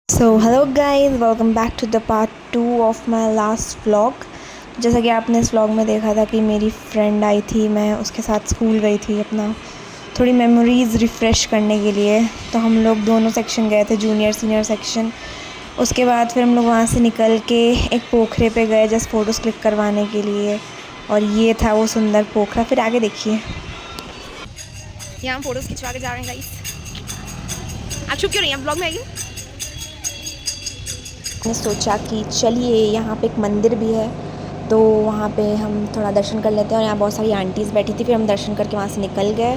So hello guys, welcome back to the part 2 of my last vlog. जैसा कि आपने इस व्लॉग में देखा था कि मेरी फ्रेंड आई थी, मैं उसके साथ स्कूल गई थी अपना थोड़ी मेमोरीज़ रिफ़्रेश करने के लिए। तो हम लोग दोनों सेक्शन गए थे, जूनियर सीनियर सेक्शन। उसके बाद फिर हम लोग वहाँ से निकल के एक पोखरे पे गए जस्ट फ़ोटोज़ क्लिक करवाने के लिए। और ये था वो सुंदर पोखरा। फिर आगे देखिए, यहाँ हम फ़ोटोज़ खिंचवा के जा रहे हैं गाइस। आप चुप क्यों रही हैं, ब्लॉग में आइए। मैंने सोचा कि चलिए यहाँ पे एक मंदिर भी है, तो वहाँ पे हम थोड़ा दर्शन कर लेते हैं। और यहाँ बहुत सारी आंटीज़ बैठी थी, फिर हम दर्शन करके वहाँ से निकल गए।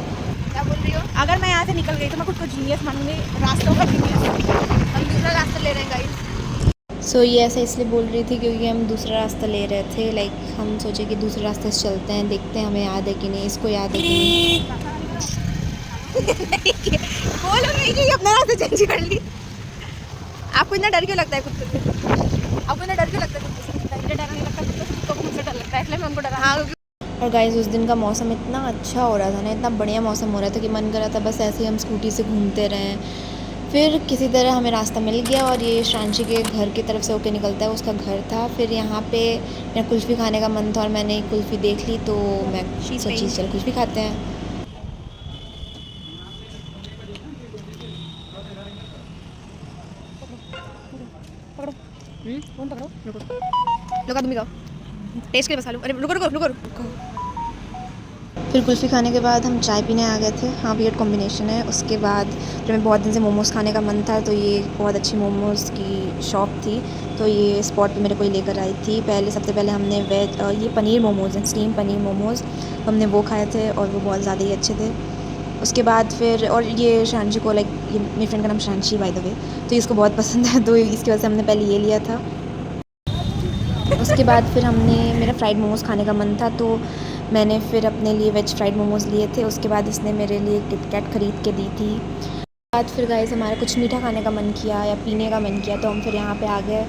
क्या बोल रही हो? अगर मैं यहाँ से निकल गई तो मैं खुद को जीनियस मानूंगी, रास्तों का जीनियस। हम दूसरा रास्ता ले रहे हैं गाइस। सो ये ऐसा इसलिए बोल रही थी क्योंकि हम दूसरा रास्ता ले रहे थे। लाइक हम सोचे कि दूसरे रास्ते से चलते हैं, देखते हैं हमें याद है कि नहीं, इसको याद है कि नहीं। बोलो नहीं कि अपना रास्ता चेंज कर ली। आपको इतना डर क्यों लगता है खुद से? आपको इतना डर क्यों लगता है खुद से? मुझे डर नहीं लगता, खुद को मुझसे डर लगता है, इसलिए मैं उनको डरा। हाँ, और गाइस उस दिन का मौसम इतना अच्छा हो रहा था ना, इतना बढ़िया मौसम हो रहा था कि मन कर रहा था बस ऐसे ही हम स्कूटी से घूमते रहें। फिर किसी तरह हमें रास्ता मिल गया और ये शांशी के घर की तरफ से होके निकलता है, उसका घर था। फिर यहाँ पे मेरा कुल्फ़ी खाने का मन था और मैंने एक कुल्फ़ी देख ली, तो मैं सोची चल कुल्फ़ी खाते हैं। पकड़ो। फोन पकड़ो। रुको, लो तुम ही खाओ। टेस्ट के लिए बसा लो। अरे रुको रुको रुको रुको। फिर कुल्फ़ी खाने के बाद हम चाय पीने आ गए थे। हाँ, वियर्ड कॉम्बिनेशन है। उसके बाद जब मैं बहुत दिन से मोमोज़ खाने का मन था, तो ये बहुत अच्छी मोमोज़ की शॉप थी, तो ये स्पॉट पे मेरे को लेकर आई थी। सबसे पहले हमने ये पनीर मोमोज़ हैं, स्टीम पनीर मोमोज़, हमने वो खाए थे और वो बहुत ज़्यादा ही अच्छे थे। उसके बाद फिर और ये शांशी को लाइक, ये मेरी फ्रेंड का नाम शांशी बाय द वे, तो इसको बहुत पसंद है, तो इसकी वजह से हमने पहले ये लिया था। उसके बाद फिर मेरा फ्राइड मोमोज़ खाने का मन था, तो मैंने फिर अपने लिए वेज फ्राइड मोमोज़ लिए थे। उसके बाद इसने मेरे लिए किटकैट ख़रीद के दी थी। बाद फिर गाइस हमारा कुछ मीठा खाने का मन किया या पीने का मन किया, तो हम फिर यहाँ पे आ गए।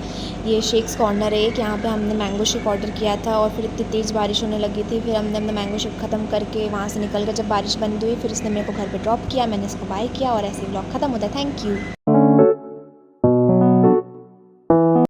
ये शेक्स कॉर्नर है एक, यहाँ पे हमने मैंगो शेक ऑर्डर किया था और फिर इतनी तेज़ बारिश होने लगी थी। फिर हमने अपना मैंगो शेक ख़त्म करके वहाँ से निकल गए जब बारिश बंद हुई। फिर इसने मेरे को घर पे ड्रॉप किया, मैंने इसको बाय किया और ऐसे ही व्लॉग ख़त्म होता है। Thank you.